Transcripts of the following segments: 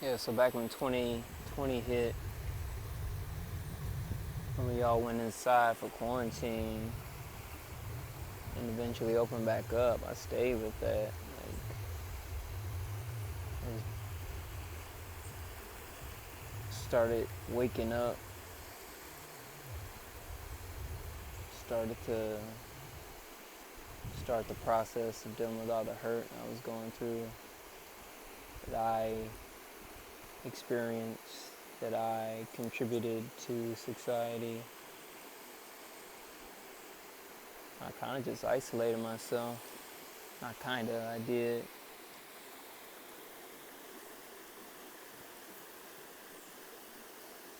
Yeah, so back when 2020 hit, when we all went inside for quarantine and eventually opened back up, I stayed with that. I started waking up, started to start the process of dealing with all the hurt I was going through, that I experienced, that I contributed to society. I kind of just isolated myself. Not kind of, I did.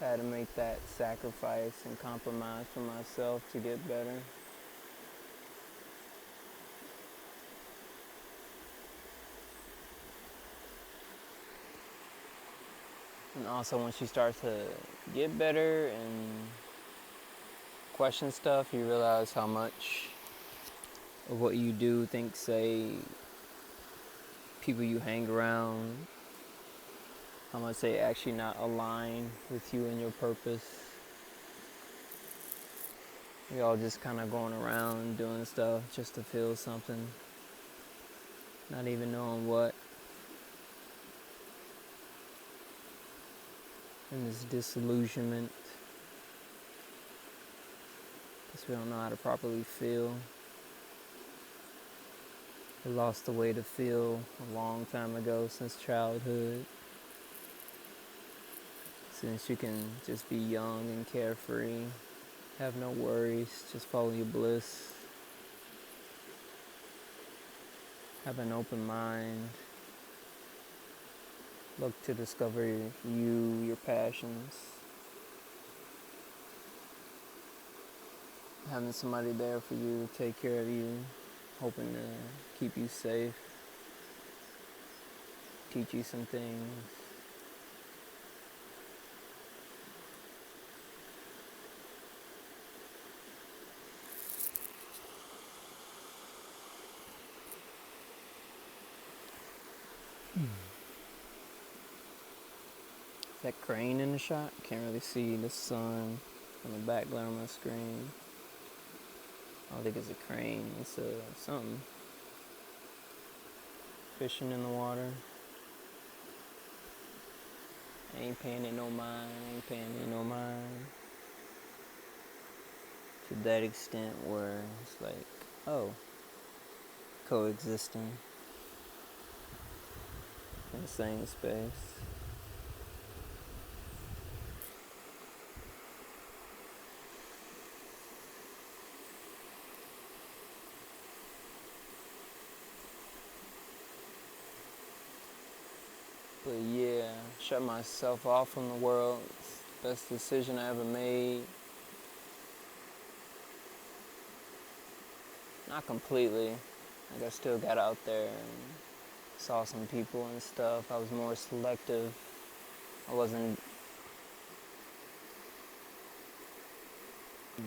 I had to make that sacrifice and compromise for myself to get better. And also once you start to get better and question stuff, you realize how much of what you do, think, say, people you hang around, how much they actually not align with you and your purpose. We all just kind of going around doing stuff just to feel something, not even knowing what. And this disillusionment, because we don't know how to properly feel. We lost the way to feel a long time ago, since childhood. Since you can just be young and carefree, have no worries, just follow your bliss. Have an open mind. Look to discover you, your passions. Having somebody there for you to take care of you, hoping to keep you safe, teach you some things. Is that crane in the shot? Can't really see the sun from the back glare on my screen. I don't think it's a crane. It's something. Fishing in the water. Ain't paying it no mind. Ain't paying it no mind. To that extent where it's like, oh, coexisting in the same space. But yeah, shut myself off from the world. Best decision I ever made. Not completely. Like, I still got out there and saw some people and stuff. I was more selective. I wasn't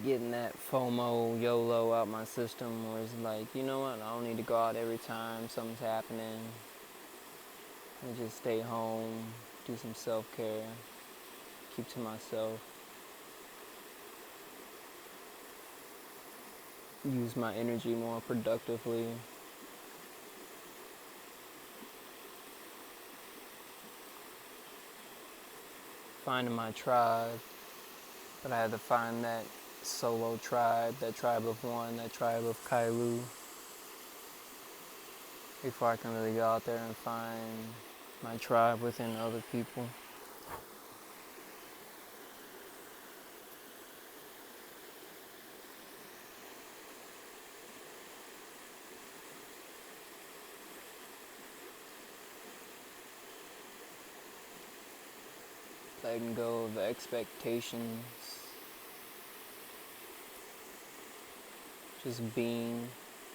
getting that FOMO, YOLO out my system, where it's like, you know what, I don't need to go out every time something's happening. I just stay home, do some self-care, keep to myself. Use my energy more productively. Finding my tribe, but I had to find that solo tribe, that tribe of one, that tribe of Kailu, before I can really go out there and find my tribe within other people. Letting go of expectations. Just being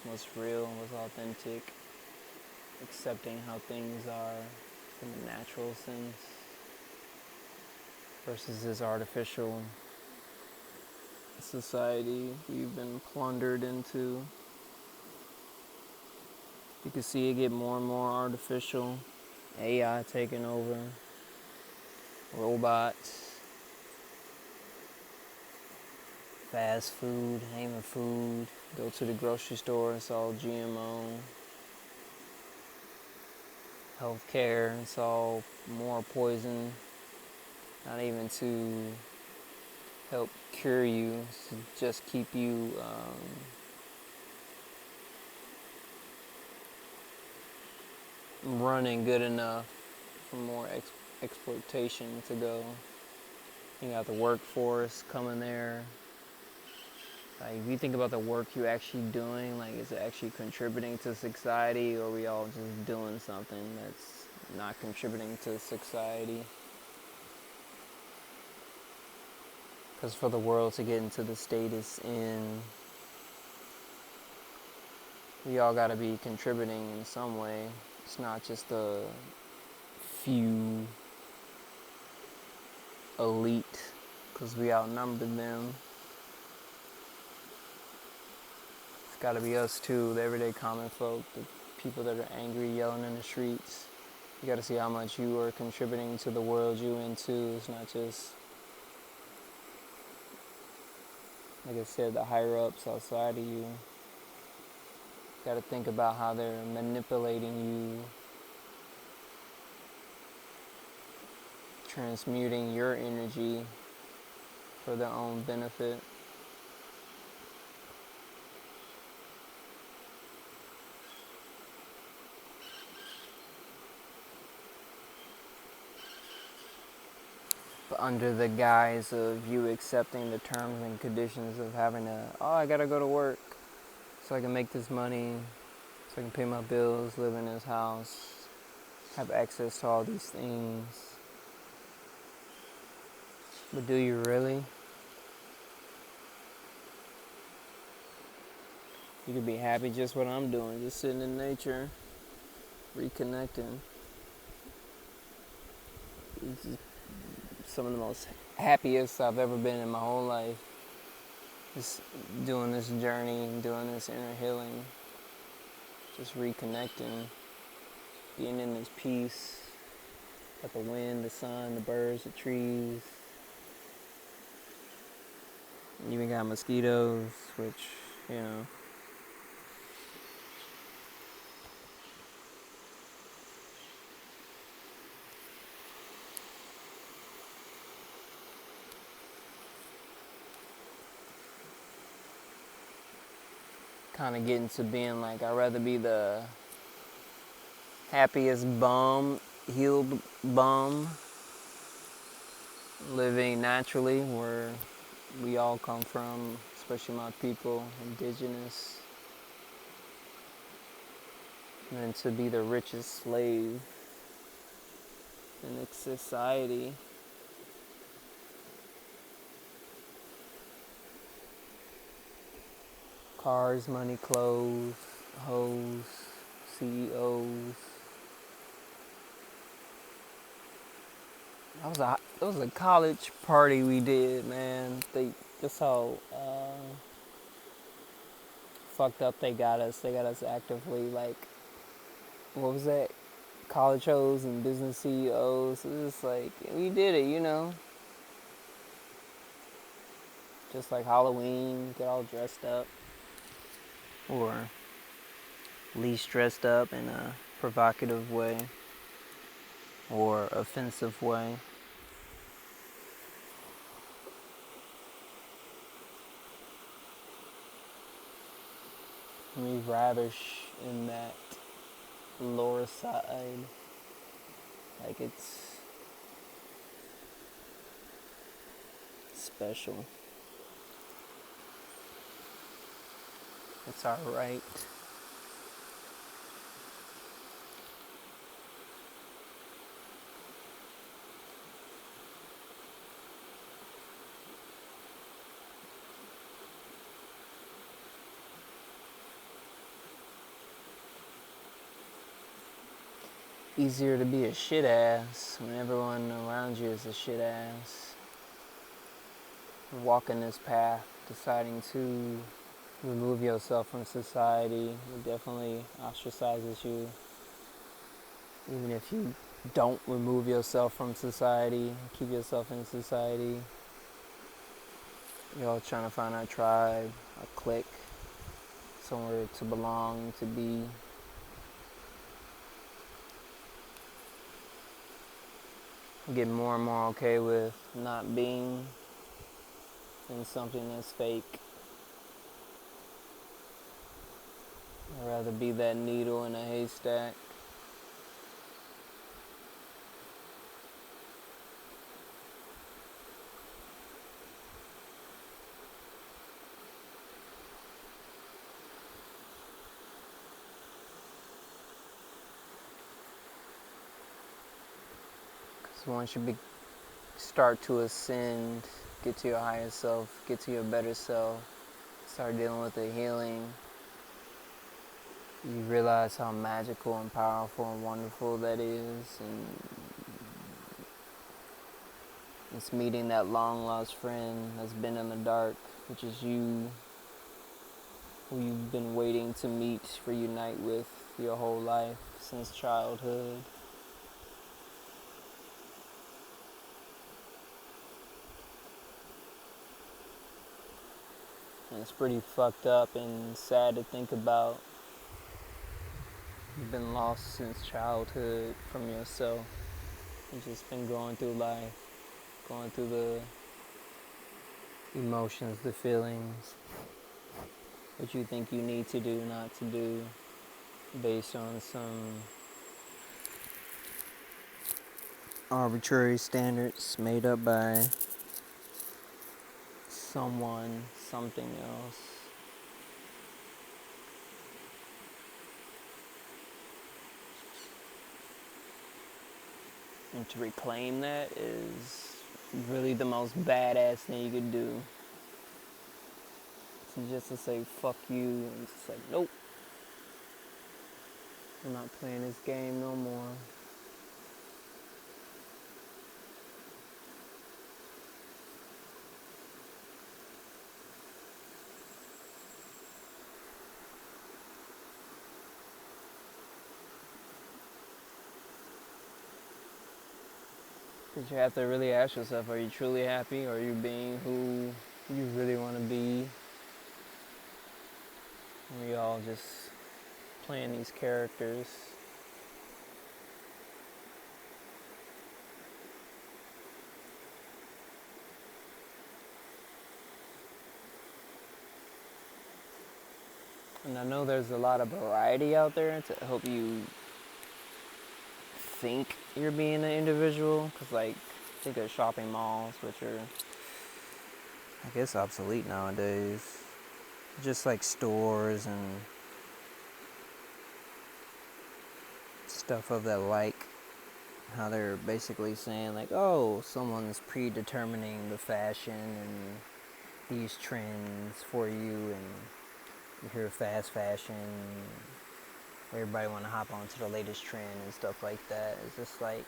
what's real, what's authentic. Accepting how things are in a natural sense versus this artificial society we've been plundered into. You can see it get more and more artificial. AI taking over. robots, fast food, name of food. Go to the grocery store, it's all GMO. Healthcare, it's all more poison. Not even to help cure you, to just keep you running good enough for more exploitation to go. You got the workforce coming there. Like, if you think about the work you're actually doing, like, is it actually contributing to society, or are we all just doing something that's not contributing to society? Because for the world to get into the state it's in, we all got to be contributing in some way. It's not just a few elite, because we outnumber them. It's got to be us too, the everyday common folk, the people that are angry, yelling in the streets. You got to see how much you are contributing to the world you into. It's not just, like I said, the higher ups outside of you. You got to think about how they're manipulating you, transmuting your energy for their own benefit. But under the guise of you accepting the terms and conditions of having I gotta go to work so I can make this money, so I can pay my bills, live in this house, have access to all these things. But do you really? You could be happy just what I'm doing, just sitting in nature, reconnecting. This is some of the most happiest I've ever been in my whole life. Just doing this journey, doing this inner healing, just reconnecting, being in this peace. Got the wind, the sun, the birds, the trees. You even got mosquitoes, which, you know. Kind of getting to being like, I'd rather be the happiest bum, healed bum, living naturally where we all come from, especially my people, indigenous, than to be the richest slave in this society. Cars, money, clothes, hoes, CEOs. That was a college party we did, man. That's how fucked up they got us. They got us actively, like, what was that? College hoes and business CEOs. It was just like, we did it, you know. Just like Halloween, get all dressed up. Or least dressed up in a provocative way. Or offensive way. We ravish in that lower side. Like, it's special. It's our right. Easier to be a shit ass when everyone around you is a shit ass. Walking this path, deciding to remove yourself from society, it definitely ostracizes you. Even if you Don't remove yourself from society. Keep yourself in society. You're all trying to find a tribe, a clique, somewhere to belong, to be. Get more and more okay with not being in something that's fake. I'd rather be that needle in a haystack. Because once you start to ascend, get to your higher self, get to your better self, start dealing with the healing, you realize how magical and powerful and wonderful that is. And it's meeting that long lost friend that's been in the dark, which is you, who you've been waiting to meet, reunite with your whole life since childhood. And it's pretty fucked up and sad to think about. You've been lost since childhood from yourself. You've just been going through life, going through the emotions, the feelings, what you think you need to do, not to do, based on some arbitrary standards made up by someone, something else. And to reclaim that is really the most badass thing you could do. To just to say fuck you and just like, nope, I'm not playing this game no more. Because you have to really ask yourself, are you truly happy? Or are you being who you really want to be? And we all just playing these characters. And I know there's a lot of variety out there to help you think you're being an individual. Because, like, think of shopping malls, which are, I guess, obsolete nowadays. Just like stores and stuff of that like. How they're basically saying, like, oh, someone's predetermining the fashion and these trends for you, and you hear fast fashion, everybody want to hop onto the latest trend and stuff like that. It's just like,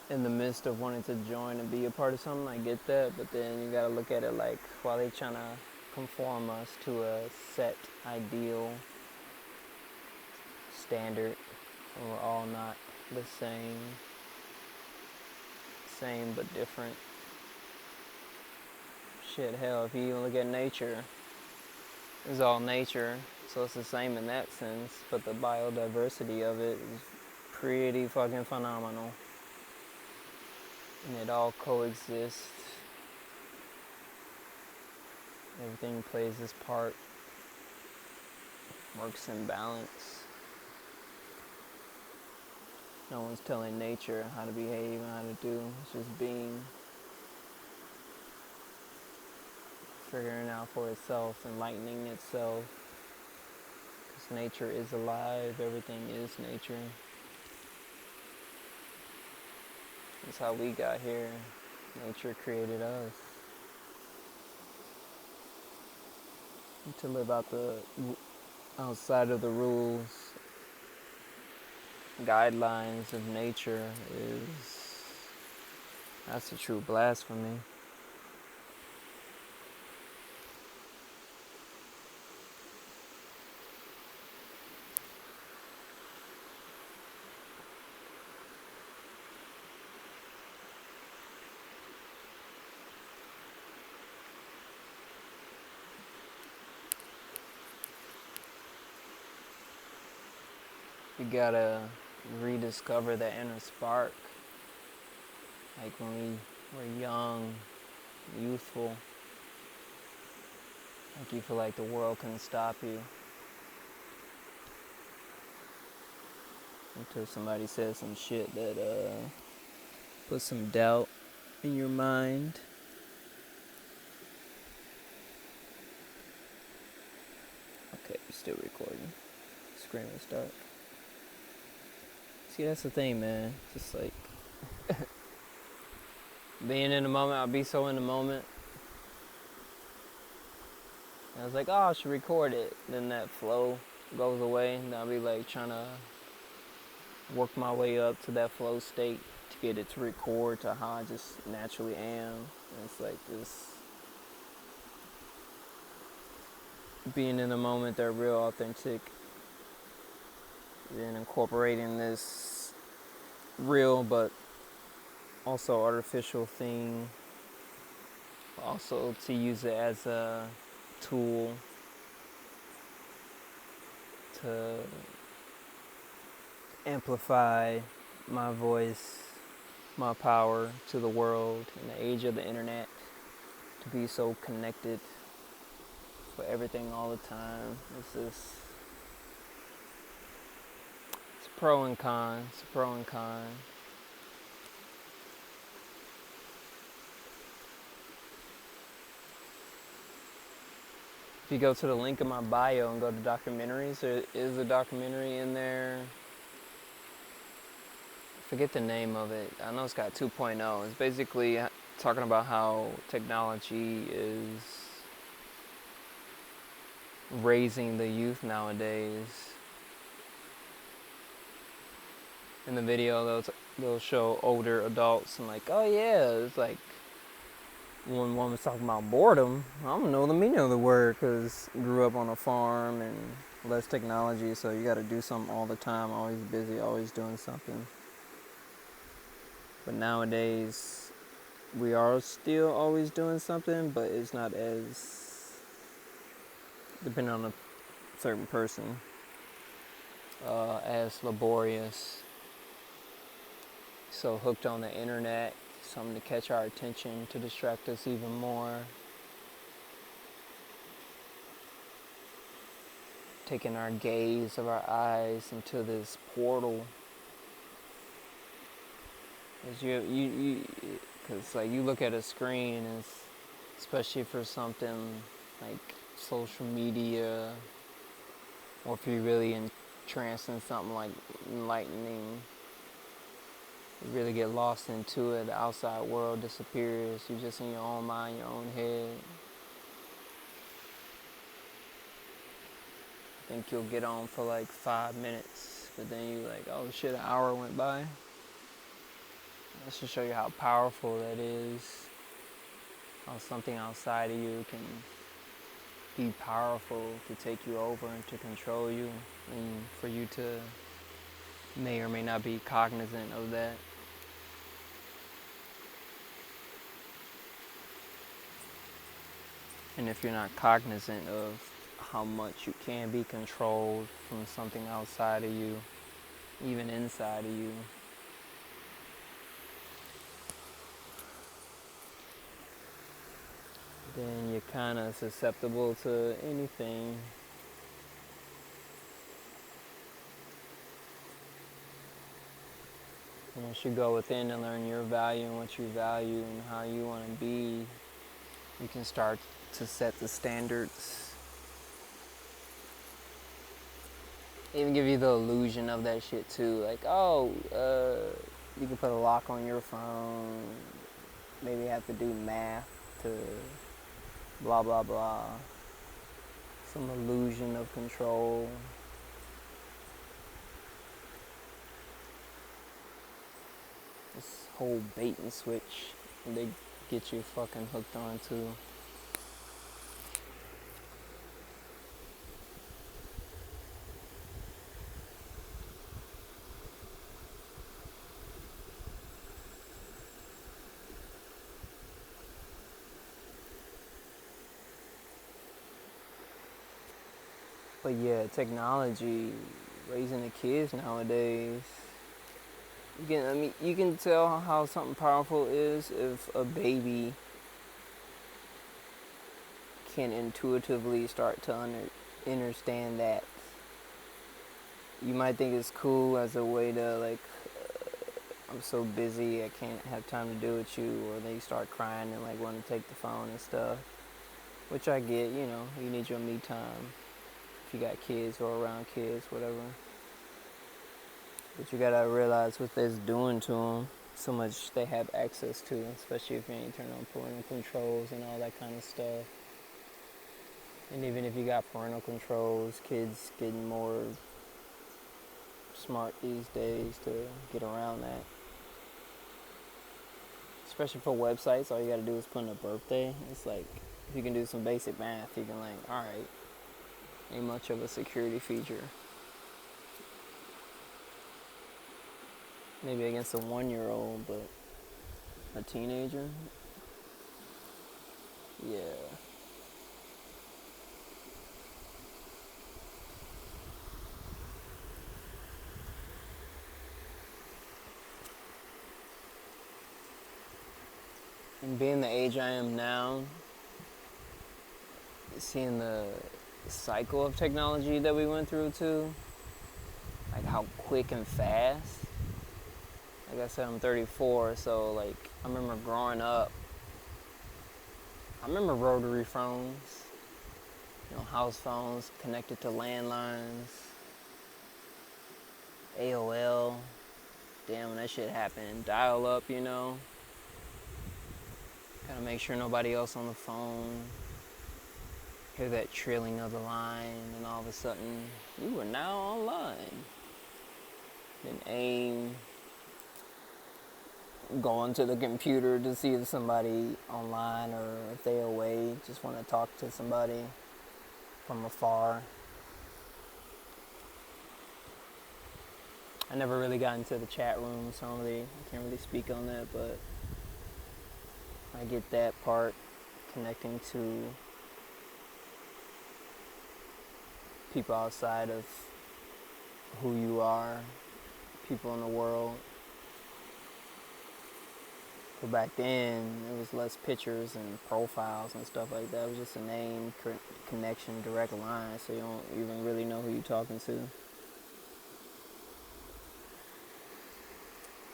in the midst of wanting to join and be a part of something, I get that, but then you gotta look at it like, while they trying to conform us to a set ideal standard, and we're all not the same but different. Shit, hell, if you even look at nature, it's all nature, so it's the same in that sense, but the biodiversity of it is pretty fucking phenomenal. And it all coexists. Everything plays its part, works in balance. No one's telling nature how to behave and how to do. It's just being, figuring out for itself, enlightening itself. Because nature is alive. Everything is nature. That's how we got here. Nature created us. And to live outside of the rules, guidelines of nature that's a true blasphemy. You gotta rediscover that inner spark. Like when we were young, youthful, like you feel like the world couldn't stop you. Until somebody says some shit that put some doubt in your mind. Okay, we're still recording. Screen will start. See, that's the thing, man. Just like being in the moment. I'll be so in the moment. And I was like, oh, I should record it. Then that flow goes away. And I'll be like trying to work my way up to that flow state to get it to record to how I just naturally am. And it's like this being in the moment, they're real authentic. Then incorporating this real but also artificial thing. Also to use it as a tool to amplify my voice, my power to the world in the age of the internet, to be so connected for everything all the time. It's pro and con. It's a pro and con. If you go to the link in my bio and go to documentaries, there is a documentary in there. I forget the name of it. I know it's got 2.0. It's basically talking about how technology is raising the youth nowadays. In the video, they'll show older adults and like, oh yeah, it's like one woman's talking about boredom. I don't know the meaning of the word because grew up on a farm and less technology, so you got to do something all the time, always busy, always doing something. But nowadays, we are still always doing something, but it's not as, depending on a certain person, as laborious. So hooked on the internet, something to catch our attention, to distract us even more. Taking our gaze of our eyes into this portal. Because like you look at a screen, and especially for something like social media, or if you're really entranced in something like enlightening, you really get lost into it. The outside world disappears. You're just in your own mind, your own head. I think you'll get on for like 5 minutes, but then you're like, oh shit, an hour went by. That's to show you how powerful that is. How something outside of you can be powerful to take you over and to control you, and for you to may or may not be cognizant of that. And if you're not cognizant of how much you can be controlled from something outside of you, even inside of you, then you're kind of susceptible to anything. Once you go within and learn your value and what you value and how you want to be, you can start to set the standards. Even give you the illusion of that shit too. Like, oh, you can put a lock on your phone. Maybe have to do math to blah, blah, blah. Some illusion of control. This whole bait and switch they get you fucking hooked on to. But yeah, technology raising the kids nowadays. You can tell how something powerful is if a baby can intuitively start to understand that. You might think it's cool as a way to like, I'm so busy, I can't have time to do with you, or they start crying and like want to take the phone and stuff, which I get. You need your me time if you got kids or around kids, whatever. But you gotta realize what that's doing to them. So much they have access to, especially if you ain't turn on parental controls and all that kind of stuff. And even if you got parental controls, kids getting more smart these days to get around that. Especially for websites, all you gotta do is put in a birthday. It's like, if you can do some basic math, you can like, alright, ain't much of a security feature. Maybe against a 1-year-old, but a teenager? Yeah. And being the age I am now, seeing the cycle of technology that we went through too, like how quick and fast. Like I said, I'm 34, so like I remember growing up, I remember rotary phones, house phones connected to landlines, AOL, damn, when that shit happened, dial up, gotta make sure nobody else on the phone, hear that trilling of the line, and all of a sudden, you are now online. Then aim, go onto the computer to see if somebody online or if they away, just want to talk to somebody from afar. I never really got into the chat room, so I can't really speak on that, but I get that part, connecting to people outside of who you are, people in the world. But back then, it was less pictures and profiles and stuff like that. It was just a name, connection, direct line, so you don't even really know who you're talking to.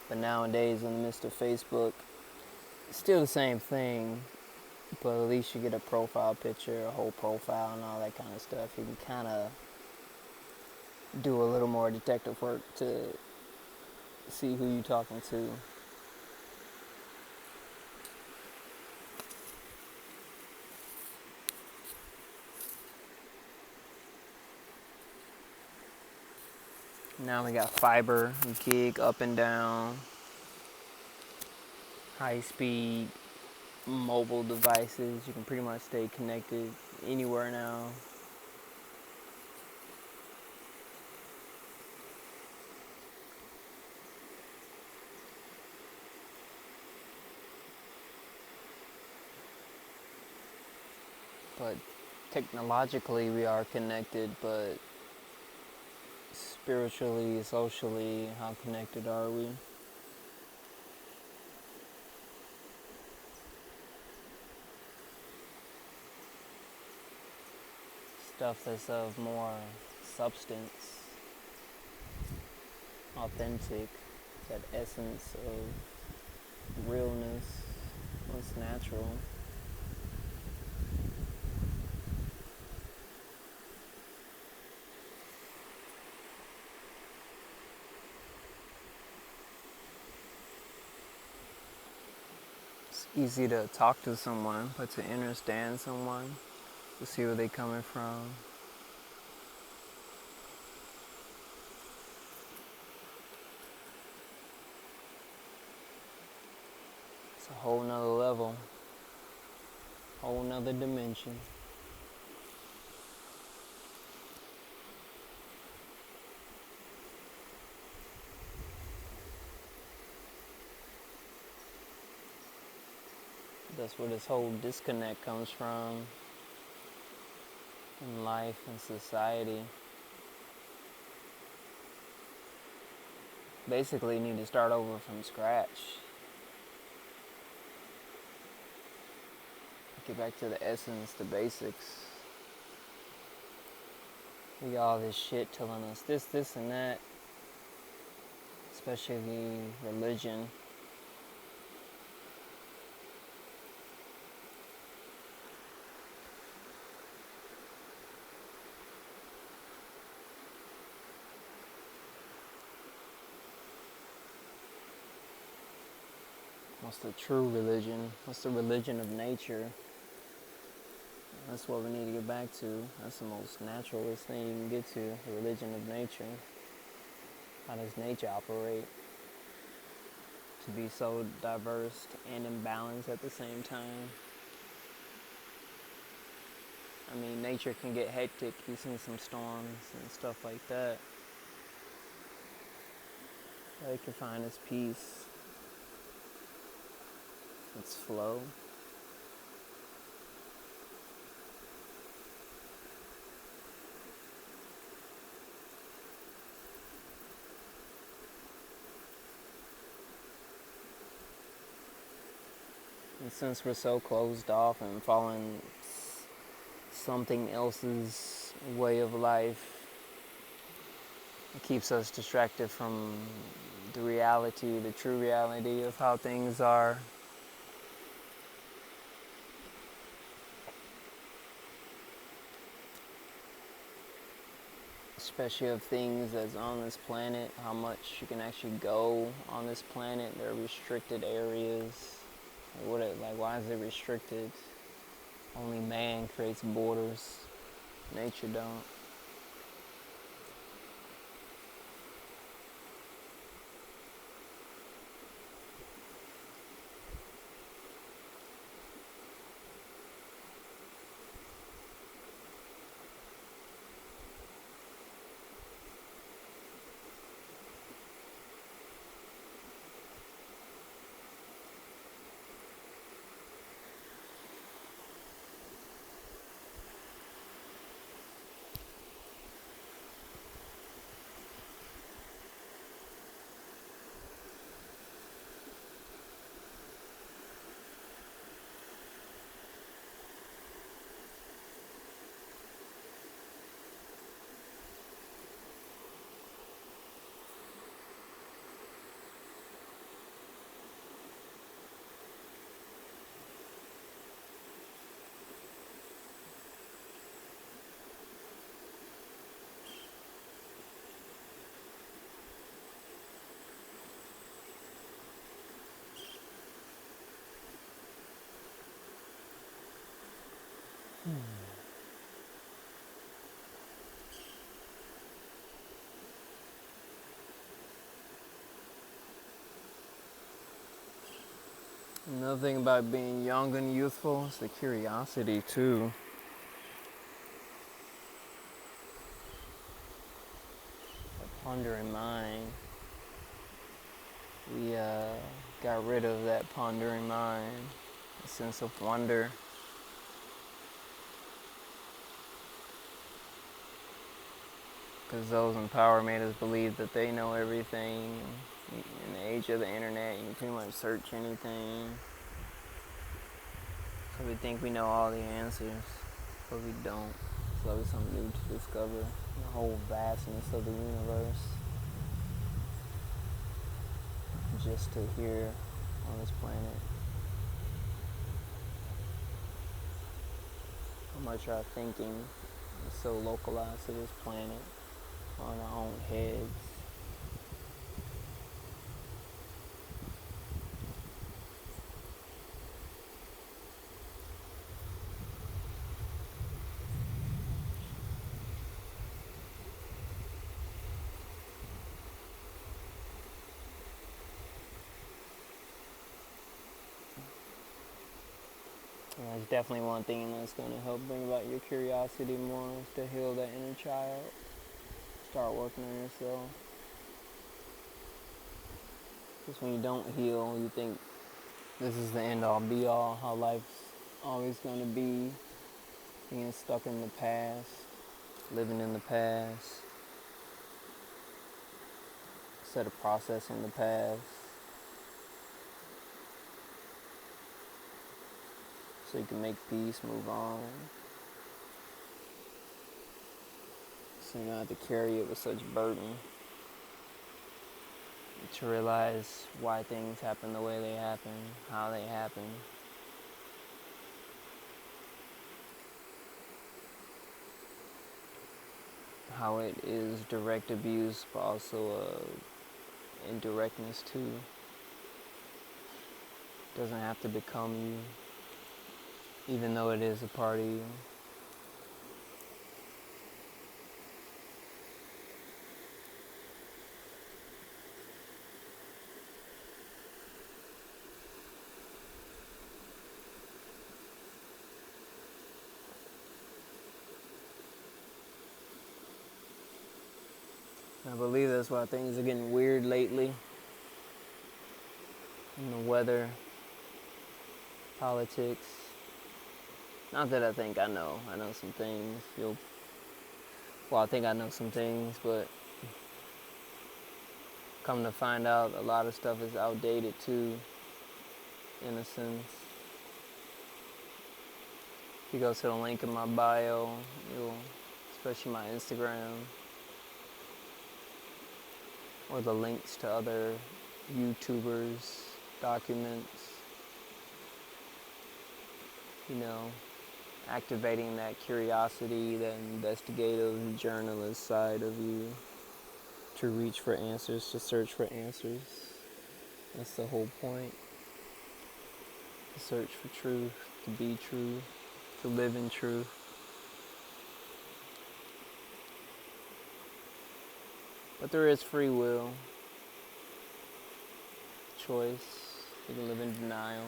But nowadays, in the midst of Facebook, it's still the same thing, but at least you get a profile picture, a whole profile, and all that kind of stuff. You can kind of do a little more detective work to see who you're talking to. Now we got fiber, gig, up and down, high speed, mobile devices. You can pretty much stay connected anywhere now. But technologically we are connected, but spiritually, socially, how connected are we? Stuff that's of more substance, authentic, that essence of realness, what's natural. It's easy to talk to someone, but to understand someone, to see where they're coming from. It's a whole nother level, whole nother dimension. That's where this whole disconnect comes from in life and society. basically need to start over from scratch. Get back to the essence, the basics. We got all this shit telling us this, and that. Especially religion. What's the true religion? What's the religion of nature? That's what we need to get back to. That's the most naturalist thing you can get to, the religion of nature. How does nature operate? To be so diverse and imbalanced at the same time. I mean, nature can get hectic. You've seen some storms and stuff like that. But it can find its peace, its flow. And since we're so closed off and following something else's way of life, it keeps us distracted from the reality, the true reality of how things are. Especially of things that's on this planet, how much you can actually go on this planet. There are restricted areas. Why is it restricted? Only man creates borders. Nature don't. Another thing about being young and youthful is the curiosity too. The pondering mind. We got rid of that pondering mind, a sense of wonder. Because those in power made us believe that they know everything. In the age of the internet, you can pretty much search anything. So we think we know all the answers, but we don't. It's always something new to discover. The whole vastness of the universe. Just to here on this planet. How much our thinking is so localized to this planet, on our own heads. And that's definitely one thing that's going to help bring about your curiosity more, is to heal that inner child. Start working on yourself. Because when you don't heal, you think this is the end all be all, how life's always going to be, being stuck in the past, living in the past, instead of processing the past. So you can make peace, move on. So you don't have to carry it with such burden. To realize why things happen the way they happen, how they happen. How it is direct abuse, but also indirectness too. Doesn't have to become you, even though it is a part of you. I believe that's why things are getting weird lately. In the weather, politics. Not that I think I know some things. I think I know some things, but come to find out a lot of stuff is outdated too, in a sense. If you go to the link in my bio, especially my Instagram, or the links to other YouTubers, documents, activating that curiosity, that investigative journalist side of you to reach for answers, to search for answers. That's the whole point. To search for truth, to be true, to live in truth. But there is free will, choice. You can live in denial.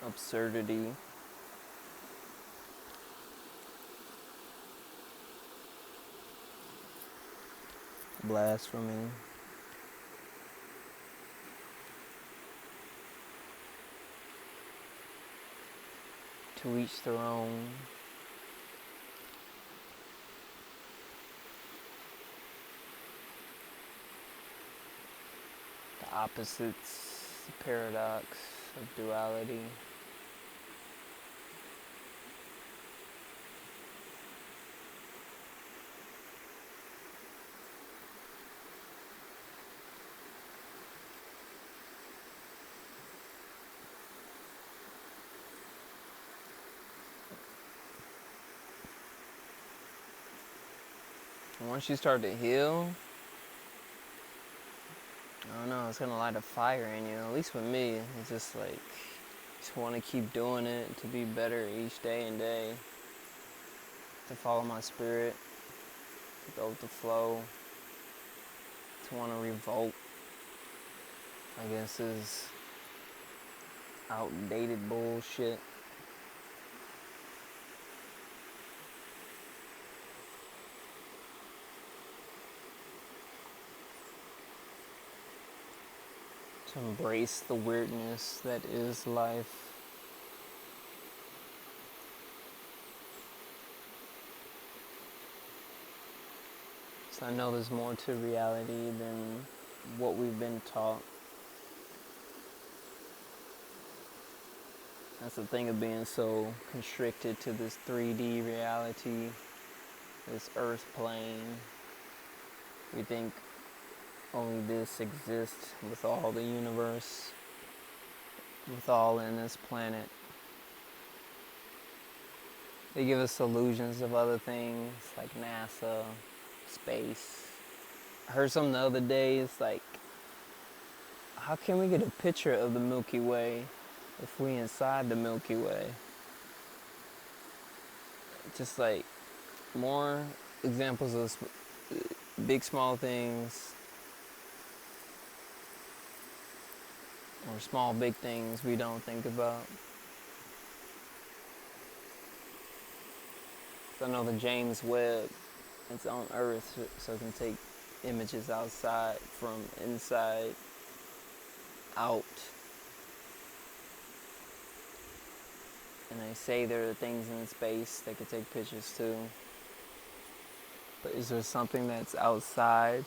Absurdity. Blasphemy. To each their own. The opposites, the paradox of duality. And once you start to heal, I don't know, it's gonna light a fire in you. At least with me, it's just like, just want to keep doing it, to be better each day and day, to follow my spirit, to go with the flow, to want to revolt against this outdated bullshit. To embrace the weirdness that is life. So I know there's more to reality than what we've been taught. That's the thing of being so constricted to this 3D reality, this earth plane. We think only this exists with all the universe, with all in this planet. They give us illusions of other things like NASA, space. I heard something the other day, it's like, how can we get a picture of the Milky Way if we inside the Milky Way? Just like more examples of big, small things, or small, big things we don't think about. So I know the James Webb, it's on Earth, so it can take images outside from inside out. And they say there are things in space that could take pictures too. But is there something that's outside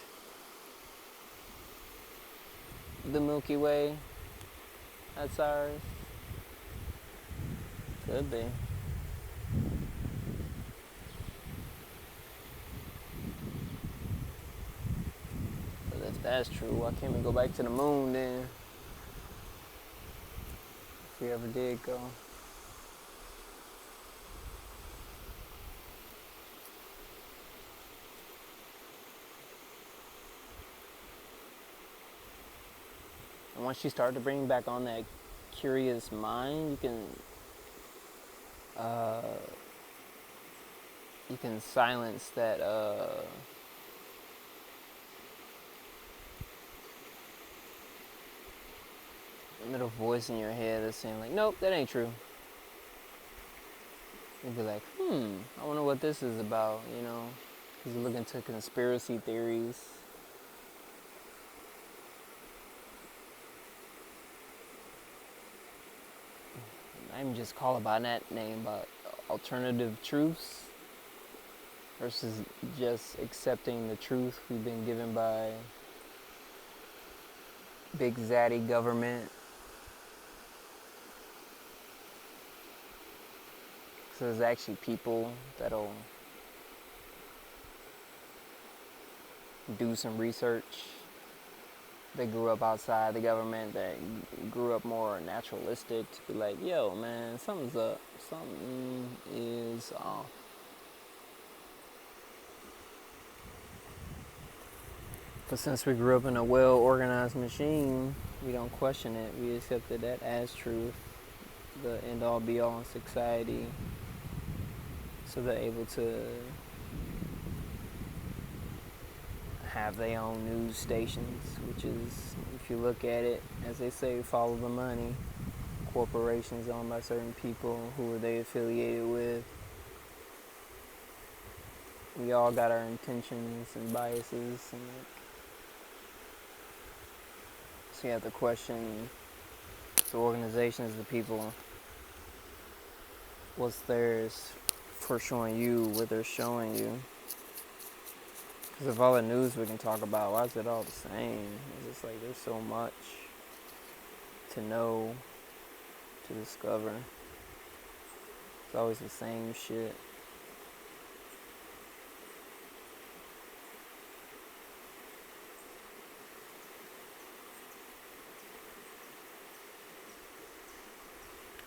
the Milky Way that's ours? Could be. But if that's true, why can't we go back to the moon then? If we ever did go. And once you start to bring back on that curious mind, you can silence that little voice in your head that's saying like, nope, that ain't true. You'll be like, I wonder what this is about, you know, because you look into conspiracy theories. I even just call it by that name, but alternative truths versus just accepting the truth we've been given by big zaddy government. So there's actually people that'll do some research. They grew up outside the government, that grew up more naturalistic, to be like, yo, man, something's up. Something is off. But since we grew up in a well-organized machine, we don't question it. We accepted that as truth, the end-all, be-all in society. So they're able to have their own news stations, which is, if you look at it, as they say, follow the money. Corporations owned by certain people. Who are they affiliated with? We all got our intentions and biases, and so you have to question the organizations, the people, what's theirs for showing you what they're showing you. Because of all the news we can talk about, why is it all the same? It's just like there's so much to know, to discover. It's always the same shit.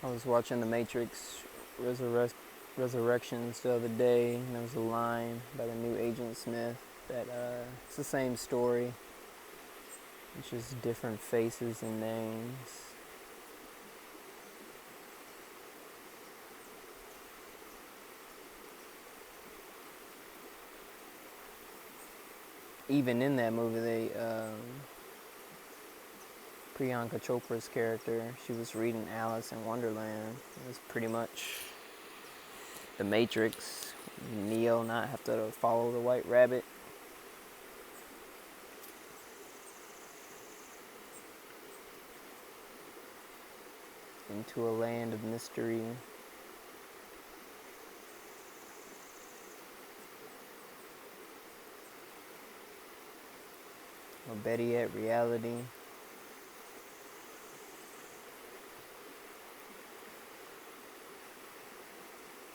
I was watching The Matrix Resurrections the other day, and there was a line by the new Agent Smith that it's the same story. It's just different faces and names. Even in that movie, Priyanka Chopra's character, she was reading Alice in Wonderland. It was pretty much The Matrix. Neo not have to follow the white rabbit. Into a land of mystery. Or better yet, reality.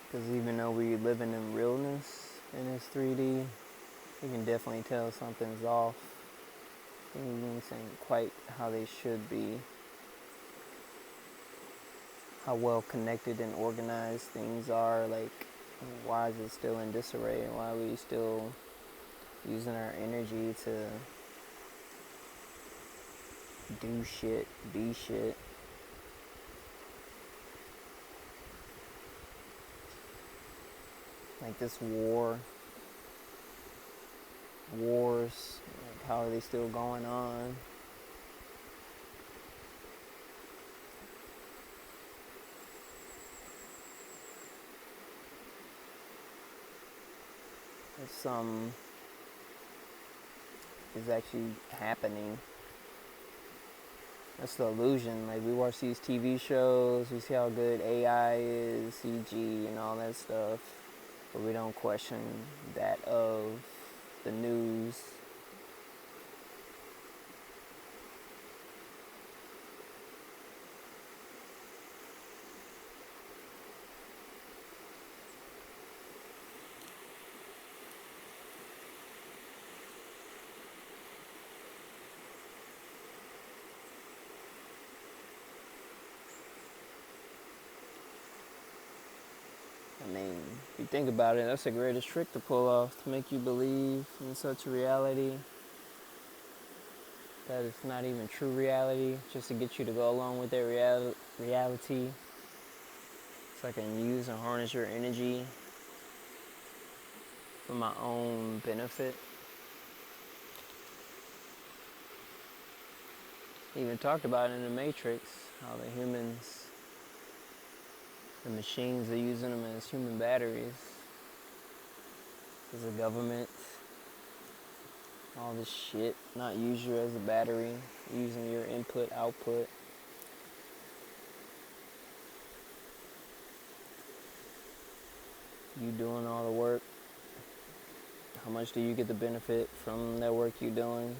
Because even though we're living in realness in this 3D, you can definitely tell something's off. Things ain't quite how they should be. How well connected and organized things are. Like, why is it still in disarray? And why are we still using our energy to do shit, be shit? Like this wars, like how are they still going on? If some is actually happening. That's the illusion. Like, we watch these TV shows, we see how good AI is, CG and all that stuff. but we don't question that of the news. I mean, if you think about it, that's the greatest trick to pull off, to make you believe in such a reality that it's not even true reality, just to get you to go along with that reality. So I can use and harness your energy for my own benefit. Even talked about it in the Matrix, how the humans, the machines, are using them as human batteries. Because the government, all this shit, not use you as a battery, using your input, output. You doing all the work. How much do you get the benefit from that work you're doing?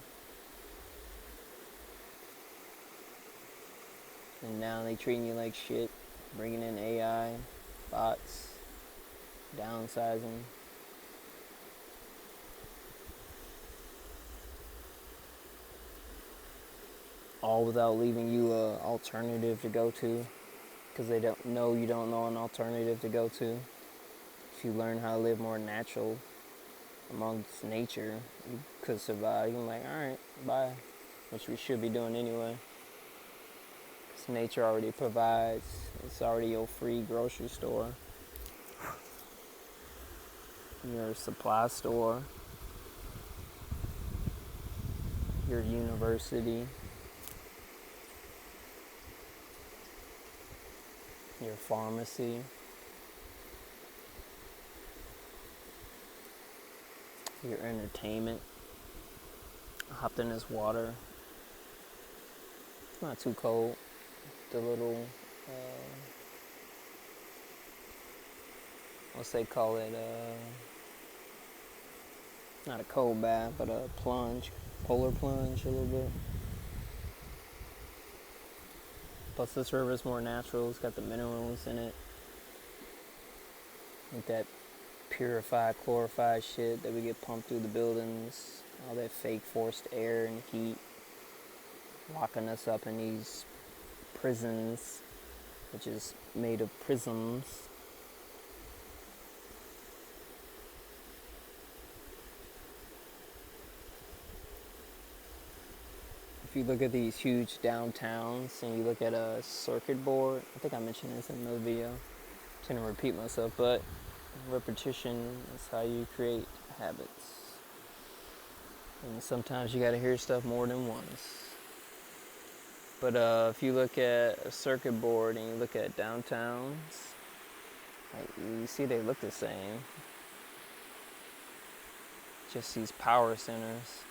And now they treating you like shit, bringing in AI, bots, downsizing. All without leaving you an alternative to go to, because they don't know you don't know an alternative to go to. If you learn how to live more natural amongst nature, you could survive. You're like, alright, bye. Which we should be doing anyway. Because nature already provides. It's already your free grocery store. Your supply store. Your university. Your pharmacy. Your entertainment. I hopped in this water. It's not too cold. The little, what's they call it, not a cold bath, but a plunge, polar plunge a little bit. Plus this river is more natural, it's got the minerals in it. Like that purified, glorified shit that we get pumped through the buildings. All that fake forced air and heat. Locking us up in these prisons, which is made of prisms. If you look at these huge downtowns and you look at a circuit board, I think I mentioned this in another video. I'm going to repeat myself, but repetition is how you create habits. And sometimes you got to hear stuff more than once. But if you look at a circuit board and you look at downtowns, like, you see they look the same. Just these power centers.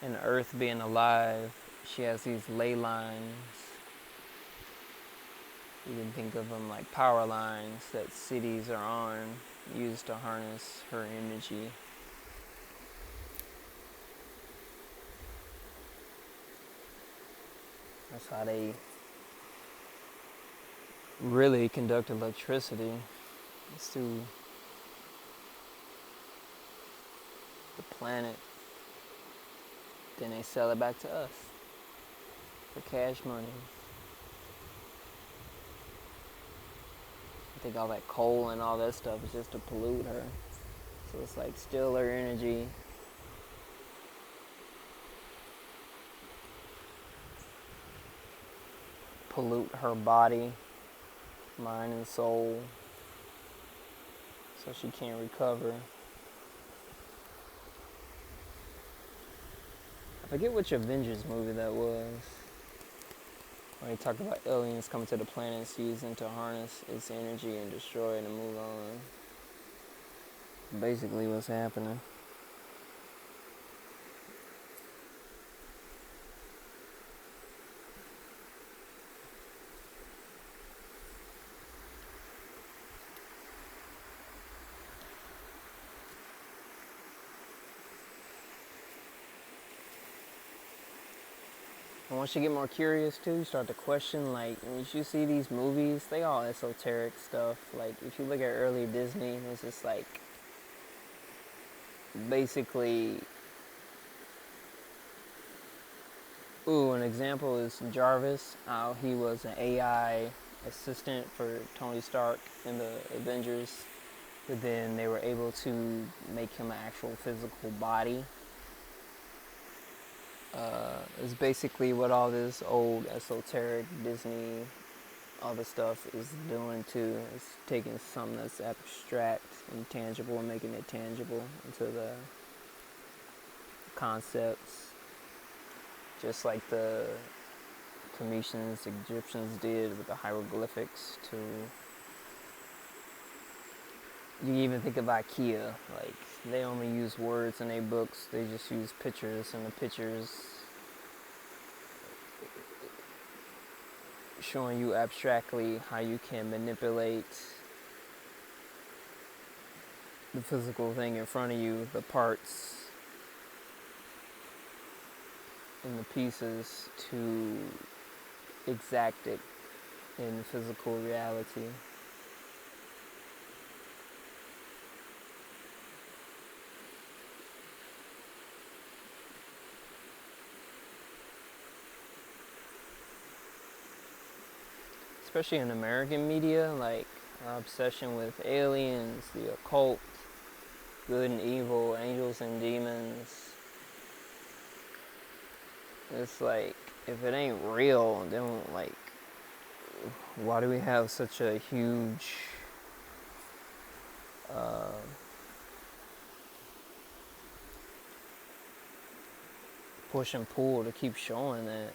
And the earth being alive, she has these ley lines. You can think of them like power lines that cities are on, used to harness her energy. That's how they really conduct electricity. It's through the planet. Then they sell it back to us for cash money. I think all that coal and all that stuff is just to pollute her. So it's like steal her energy. Pollute her body, mind and soul, so she can't recover. I forget which Avengers movie that was, when he talked about aliens coming to the planet, using to harness its energy and destroy it and move on. Basically what's happening. And once you get more curious too, you start to question, like, when you see these movies, they all esoteric stuff. Like, if you look at early Disney, it's just like, basically, an example is Jarvis, how he was an AI assistant for Tony Stark in the Avengers, but then they were able to make him an actual physical body. Is basically what all this old esoteric Disney, all the stuff is doing too. It's taking something that's abstract and tangible and making it tangible into the concepts, just like the Phoenicians, Egyptians did with the hieroglyphics. To you even think of IKEA, like they only use words in their books. They just use pictures, and the pictures showing you abstractly how you can manipulate the physical thing in front of you, the parts and the pieces, to exact it in physical reality. Especially in American media, like our obsession with aliens, the occult, good and evil, angels and demons. It's like, if it ain't real, then like, why do we have such a huge push and pull to keep showing that?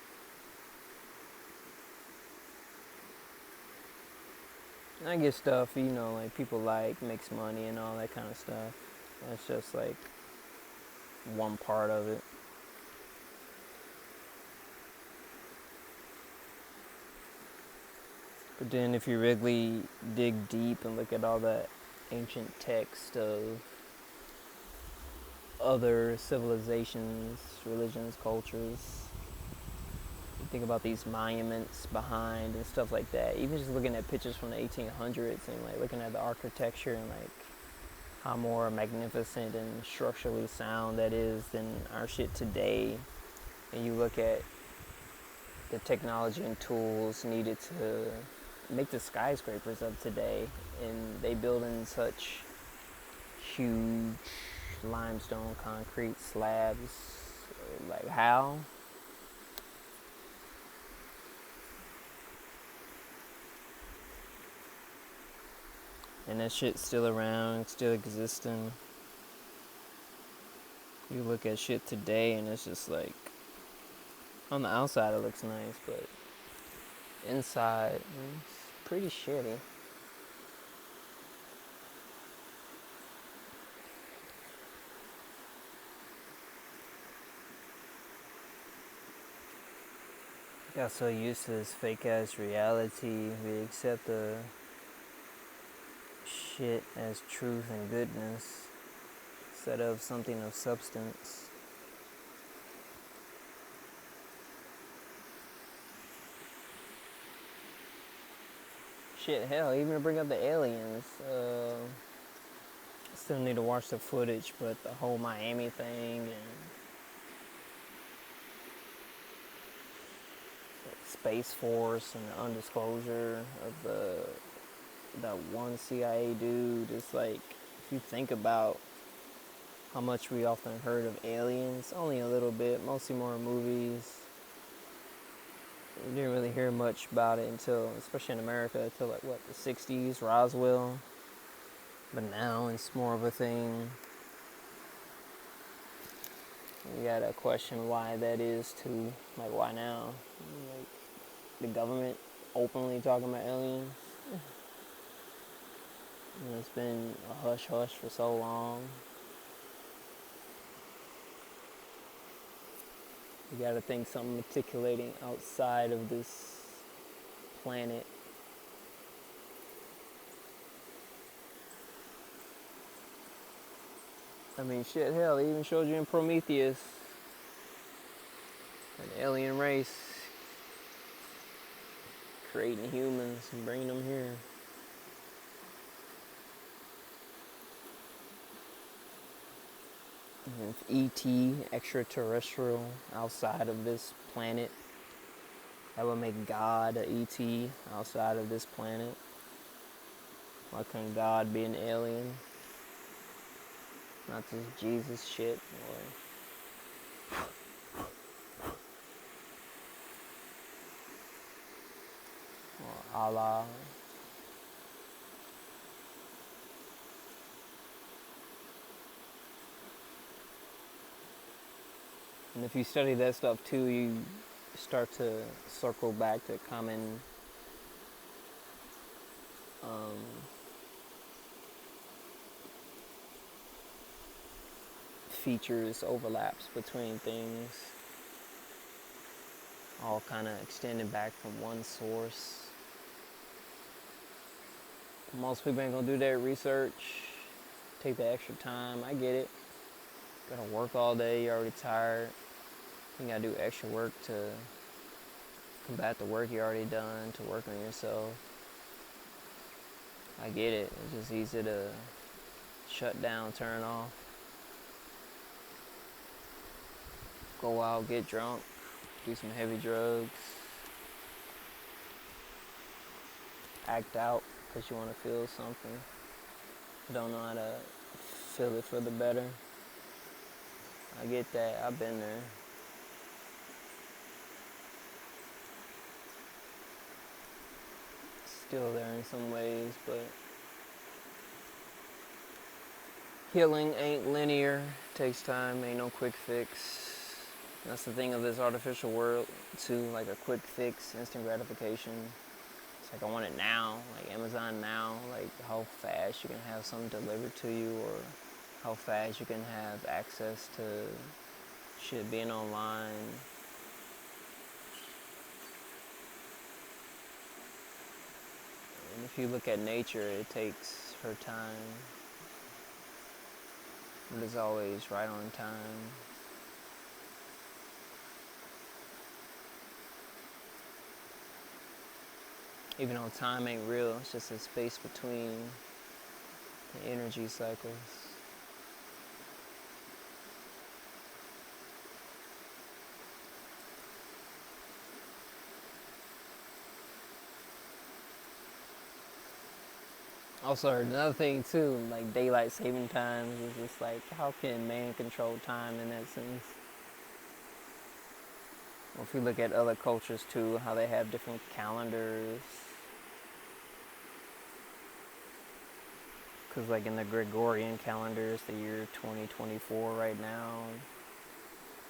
And I get stuff, like people like, makes money and all that kind of stuff. That's just like one part of it. But then if you really dig deep and look at all that ancient text of other civilizations, religions, cultures, you think about these monuments behind and stuff like that. Even just looking at pictures from the 1800s and like looking at the architecture and like how more magnificent and structurally sound that is than our shit today. And you look at the technology and tools needed to make the skyscrapers of today, and they build in such huge limestone concrete slabs. Like, how? And that shit's still around, still existing. You look at shit today and it's just like, on the outside it looks nice, but inside it's pretty shitty. Got so used to this fake ass reality, we accept the shit as truth and goodness instead of something of substance. Shit, hell, even to bring up the aliens, still need to watch the footage, but the whole Miami thing and Space Force and the undisclosure of that one CIA dude, it's like, if you think about how much we often heard of aliens, only a little bit, mostly more movies. We didn't really hear much about it until, especially in America, until like the 60s, Roswell. But now it's more of a thing. You gotta question why that is too. Like, why now? Like, the government openly talking about aliens. It's been a hush hush for so long. You gotta think something articulating outside of this planet. I mean, shit, hell, they even showed you in Prometheus. An alien race creating humans and bringing them here. And if ET, extraterrestrial, outside of this planet, that would make God a ET outside of this planet. Why couldn't God be an alien? Not this Jesus shit, or Allah. And if you study that stuff too, you start to circle back to common features, overlaps between things, all kind of extended back from one source. Most people ain't gonna do their research, take the extra time. I get it. Gotta work all day, you're already tired. You gotta do extra work to combat the work you already done, to work on yourself. I get it. It's just easy to shut down, turn off. Go out, get drunk, do some heavy drugs, act out because you want to feel something. Don't know how to feel it for the better. I get that. I've been there. Still there in some ways, but healing ain't linear. Takes time. Ain't no quick fix. That's the thing of this artificial world too, like a quick fix, instant gratification. It's like I want it now, like Amazon now, like how fast you can have something delivered to you, or how fast you can have access to shit being online. And if you look at nature, it takes her time, but it's always right on time. Even though time ain't real, it's just a space between the energy cycles. Also, another thing too, like daylight saving times is just like, how can man control time in that sense? Well, if you look at other cultures too, how they have different calendars. Because like in the Gregorian calendar, it's the year 2024 right now.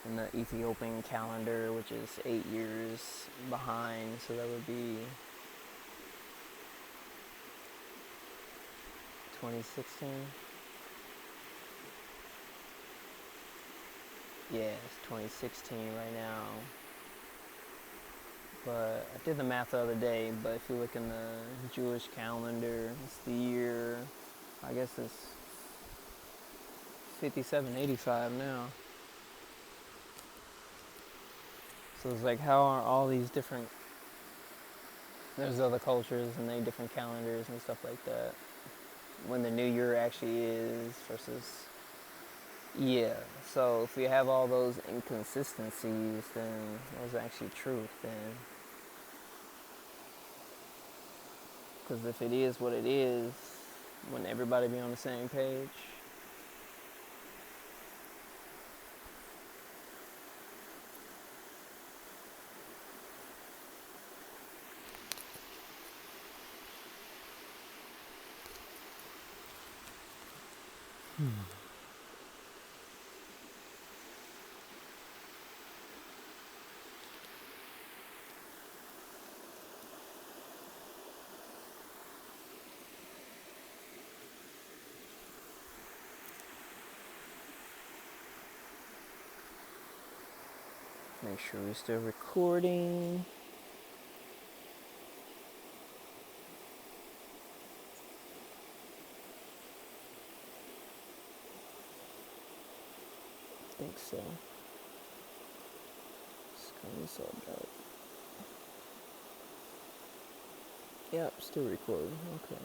In the Ethiopian calendar, which is 8 years behind, so that would be 2016. Yeah, it's 2016 right now. But I did the math the other day, but if you look in the Jewish calendar, it's the year, I guess it's 5785 now. So it's like, how are all these different, there's other cultures and they different calendars and stuff like that, when the new year actually is versus, yeah. So if we have all those inconsistencies, then what's actually truth then? Because if it is what it is, wouldn't everybody be on the same page? Make sure we're still recording. I think so. It's so dark. Yep, still recording. Okay.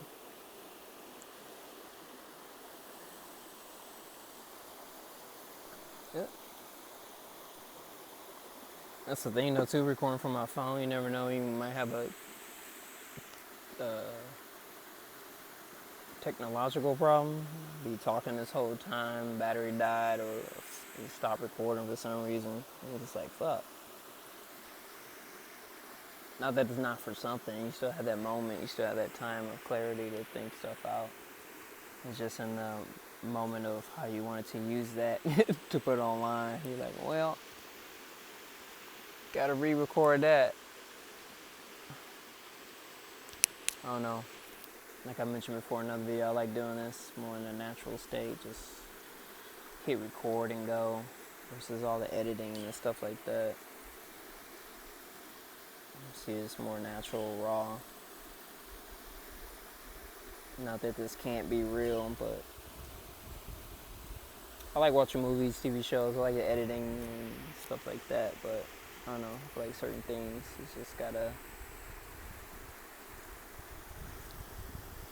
Yep. That's the thing, though, too. Recording from my phone, you never know. You might have a technological problem. Be talking this whole time, battery died, or you stop recording for some reason. And it's like, fuck. Not that it's not for something. You still have that moment. You still have that time of clarity to think stuff out. It's just in the moment of how you wanted to use that to put online. You're like, well, gotta re-record that. I don't know. Like I mentioned before in another video, I like doing this more in a natural state. Just hit record and go versus all the editing and stuff like that. See, it's more natural, raw. Not that this can't be real, but I like watching movies, TV shows. I like the editing and stuff like that, but I don't know. I feel like certain things, it's just gotta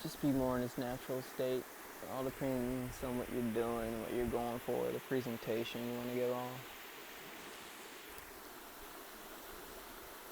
just be more in its natural state. It all depends on what you're doing, what you're going for, the presentation you want to give off.